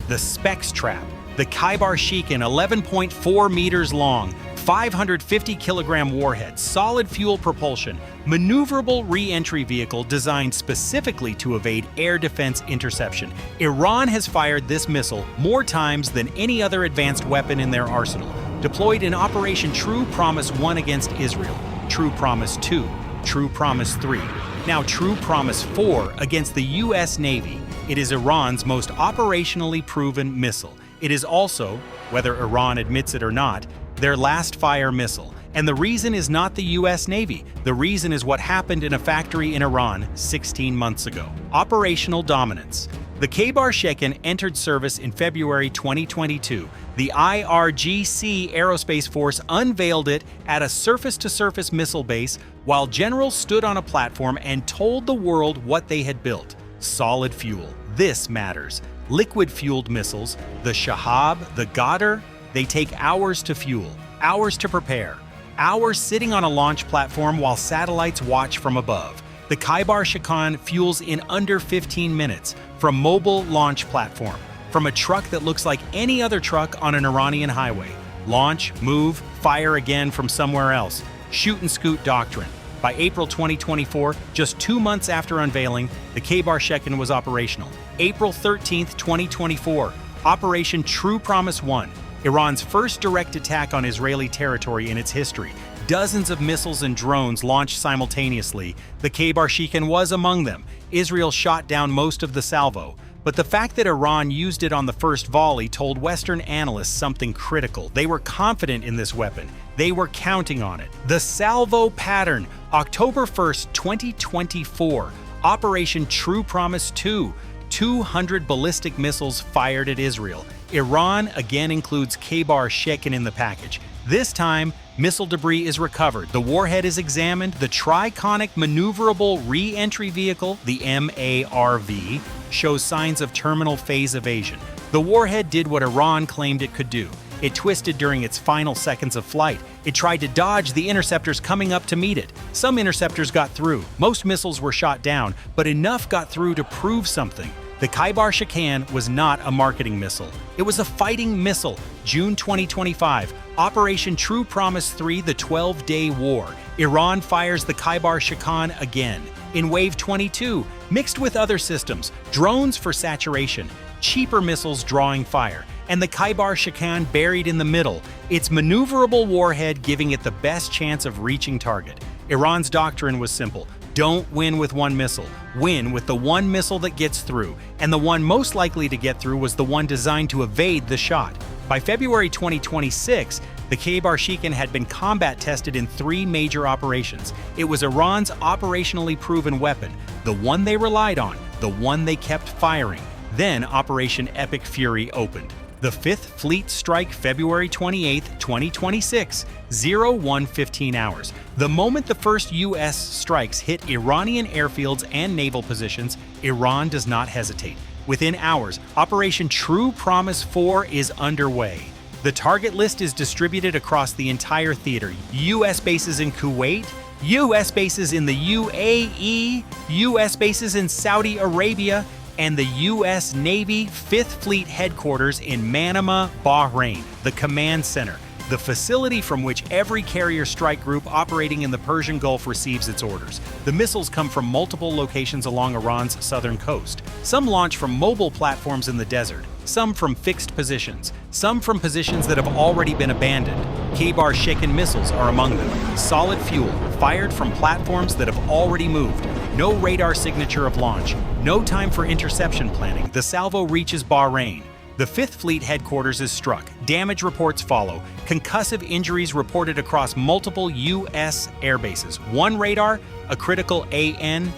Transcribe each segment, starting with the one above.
The Specs Trap. The Hypersonic, 11.4 meters long, 550-kilogram warhead, solid fuel propulsion, maneuverable re-entry vehicle designed specifically to evade air defense interception. Iran has fired this missile more times than any other advanced weapon in their arsenal, deployed in Operation True Promise 1 against Israel, True Promise 2, True Promise 3, now True Promise 4 against the U.S. Navy. It is Iran's most operationally proven missile. It is also, whether Iran admits it or not, their last fire missile. And the reason is not the U.S. Navy. The reason is what happened in a factory in Iran 16 months ago. Operational dominance. The Hypersonic entered service in February 2022. The IRGC Aerospace Force unveiled it at a surface-to-surface missile base while generals stood on a platform and told the world what they had built. Solid fuel. This matters. Liquid-fueled missiles, the Shahab, the Ghadr, they take hours to fuel, hours to prepare, hours sitting on a launch platform while satellites watch from above. The Hypersonic fuels in under 15 minutes from mobile launch platform, from a truck that looks like any other truck on an Iranian highway. Launch, move, fire again from somewhere else. Shoot and scoot doctrine. By April 2024, just 2 months after unveiling, the Hypersonic was operational. April 13, 2024, Operation True Promise 1. Iran's first direct attack on Israeli territory in its history. Dozens of missiles and drones launched simultaneously. The Hypersonic was among them. Israel shot down most of the salvo. But the fact that Iran used it on the first volley told Western analysts something critical. They were confident in this weapon. They were counting on it. The salvo pattern. October 1st, 2024. Operation True Promise 2. 200 ballistic missiles fired at Israel. Iran again includes Hypersonic in the package. This time, missile debris is recovered, the warhead is examined, the Triconic Maneuverable Re-Entry Vehicle, the MARV, shows signs of terminal phase evasion. The warhead did what Iran claimed it could do. It twisted during its final seconds of flight. It tried to dodge the interceptors coming up to meet it. Some interceptors got through. Most missiles were shot down, but enough got through to prove something. The Hypersonic was not a marketing missile. It was a fighting missile. June 2025, Operation True Promise 3, the 12-day war. Iran fires the Hypersonic again. In Wave 22, mixed with other systems, drones for saturation, cheaper missiles drawing fire, and the Hypersonic buried in the middle, its maneuverable warhead giving it the best chance of reaching target. Iran's doctrine was simple. Don't win with one missile. Win with the one missile that gets through. And the one most likely to get through was the one designed to evade the shot. By February 2026, the Hypersonic had been combat tested in 3 major operations. It was Iran's operationally proven weapon, the one they relied on, the one they kept firing. Then Operation Epic Fury opened. The 5th Fleet Strike February 28, 2026, 01:15 hours. The moment the first U.S. strikes hit Iranian airfields and naval positions, Iran does not hesitate. Within hours, Operation True Promise 4 is underway. The target list is distributed across the entire theater. U.S. bases in Kuwait, U.S. bases in the UAE, U.S. bases in Saudi Arabia, and the U.S. Navy 5th Fleet Headquarters in Manama, Bahrain, the command center, the facility from which every carrier strike group operating in the Persian Gulf receives its orders. The missiles come from multiple locations along Iran's southern coast. Some launch from mobile platforms in the desert, some from fixed positions, some from positions that have already been abandoned. Hypersonic missiles are among them. Solid fuel, fired from platforms that have already moved. No radar signature of launch. No time for interception planning. The salvo reaches Bahrain. The 5th Fleet Headquarters is struck. Damage reports follow. Concussive injuries reported across multiple U.S. airbases. One radar, a critical AN/TPY,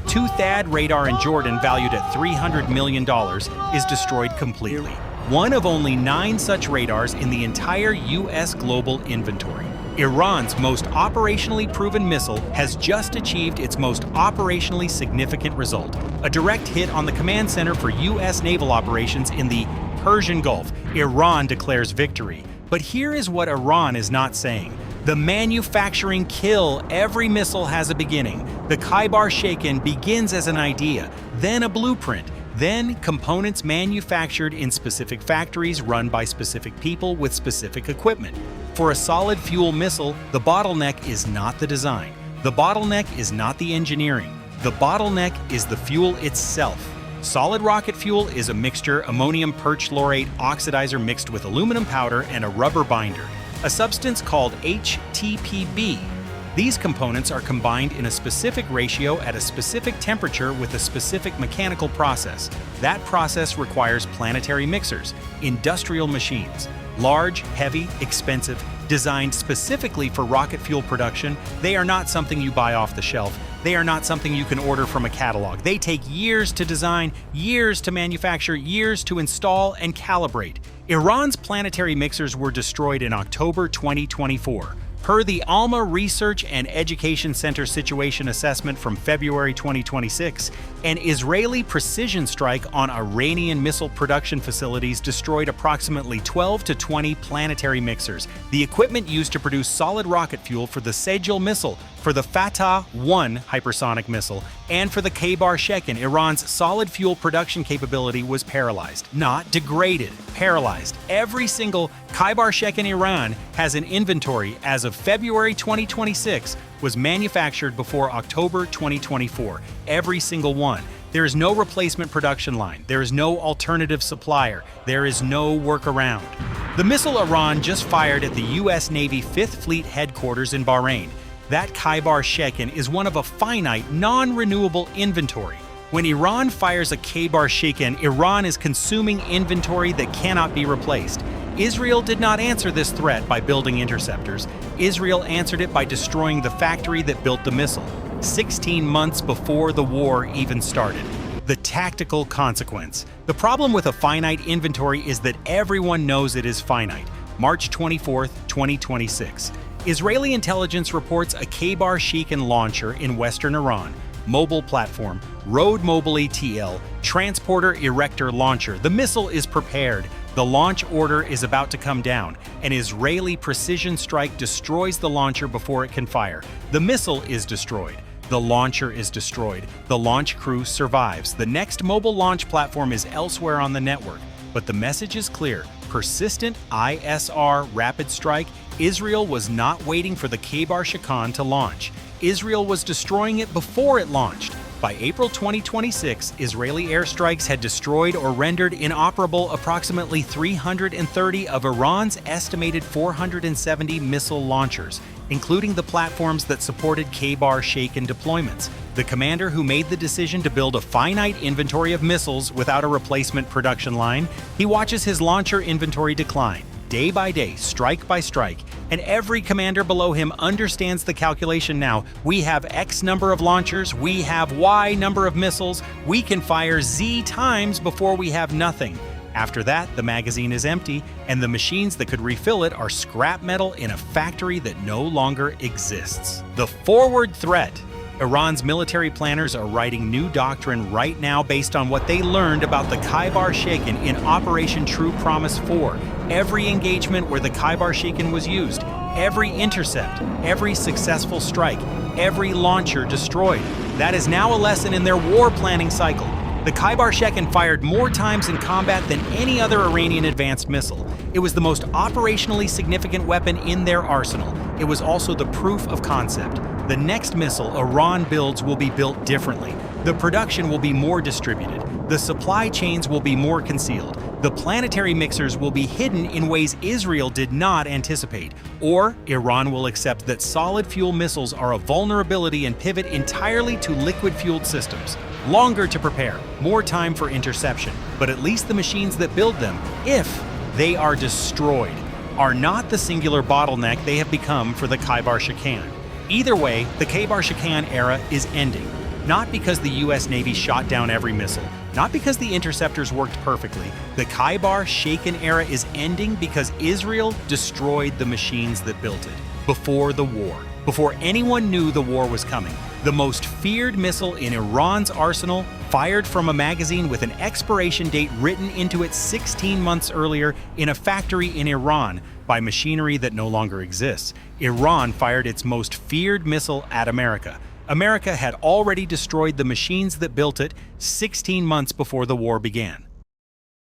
2 THAAD radar in Jordan valued at $300 million, is destroyed completely. One of only 9 such radars in the entire U.S. global inventory. Iran's most operationally proven missile has just achieved its most operationally significant result, a direct hit on the command center for U.S. naval operations in the Persian Gulf. Iran declares victory. But here is what Iran is not saying. The manufacturing kill. Every missile has a beginning. The Hypersonic begins as an idea, then a blueprint, Then, components manufactured in specific factories run by specific people with specific equipment. For a solid fuel missile, the bottleneck is not the design. The bottleneck is not the engineering. The bottleneck is the fuel itself. Solid rocket fuel is a mixture ammonium perchlorate oxidizer mixed with aluminum powder and a rubber binder, a substance called HTPB. These components are combined in a specific ratio at a specific temperature with a specific mechanical process. That process requires planetary mixers, industrial machines. Large, heavy, expensive, designed specifically for rocket fuel production, they are not something you buy off the shelf. They are not something you can order from a catalog. They take years to design, years to manufacture, years to install and calibrate. Iran's planetary mixers were destroyed in October 2024. Per the Alma Research and Education Center Situation Assessment from February 2026, an Israeli precision strike on Iranian missile production facilities destroyed approximately 12 to 20 planetary mixers, the equipment used to produce solid rocket fuel for the Sejal missile, for the Fatah-1 hypersonic missile, and for the Khaybar-Shekin. Iran's solid fuel production capability was paralyzed, not degraded, paralyzed. Every single Khaybar-Shekin Iran has an inventory as of February 2026 was manufactured before October 2024. Every single one. There is no replacement production line. There is no alternative supplier. There is no workaround. The missile Iran just fired at the U.S. Navy 5th Fleet headquarters in Bahrain. That Khaybar-Shekin is one of a finite, non-renewable inventory. When Iran fires a Khaybar-Shekin, Iran is consuming inventory that cannot be replaced. Israel did not answer this threat by building interceptors. Israel answered it by destroying the factory that built the missile, 16 months before the war even started. The tactical consequence. The problem with a finite inventory is that everyone knows it is finite. March 24, 2026. Israeli intelligence reports a Khaybar-Shekin launcher in western Iran, mobile platform, road mobile ETL, transporter erector launcher. The missile is prepared. The launch order is about to come down. An Israeli precision strike destroys the launcher before it can fire. The missile is destroyed. The launcher is destroyed. The launch crew survives. The next mobile launch platform is elsewhere on the network. But the message is clear. Persistent ISR rapid strike. Israel was not waiting for the Khaybar-Shekin to launch. Israel was destroying it before it launched. By April 2026, Israeli airstrikes had destroyed or rendered inoperable approximately 330 of Iran's estimated 470 missile launchers, including the platforms that supported Khaybar-Shekin deployments. The commander who made the decision to build a finite inventory of missiles without a replacement production line, he watches his launcher inventory decline, day by day, strike by strike, and every commander below him understands the calculation now. We have X number of launchers, we have Y number of missiles, we can fire Z times before we have nothing. After that, the magazine is empty, and the machines that could refill it are scrap metal in a factory that no longer exists. The forward threat. Iran's military planners are writing new doctrine right now based on what they learned about the Khaybar-Shekin in Operation True Promise 4. Every engagement where the Khaybar-Shekin was used, every intercept, every successful strike, every launcher destroyed. That is now a lesson in their war planning cycle. The Khaybar-Shekin fired more times in combat than any other Iranian advanced missile. It was the most operationally significant weapon in their arsenal. It was also the proof of concept. The next missile Iran builds will be built differently. The production will be more distributed. The supply chains will be more concealed. The planetary mixers will be hidden in ways Israel did not anticipate. Or Iran will accept that solid fuel missiles are a vulnerability and pivot entirely to liquid-fueled systems. Longer to prepare, more time for interception, but at least the machines that build them, if they are destroyed, are not the singular bottleneck they have become for the Khaybar-Shekin. Either way, the Khaybar-Shekin era is ending. Not because the U.S. Navy shot down every missile, not because the interceptors worked perfectly. The Khaybar-Shekin era is ending because Israel destroyed the machines that built it. Before the war, before anyone knew the war was coming, the most feared missile in Iran's arsenal, fired from a magazine with an expiration date written into it 16 months earlier in a factory in Iran by machinery that no longer exists. Iran fired its most feared missile at America. America had already destroyed the machines that built it 16 months before the war began.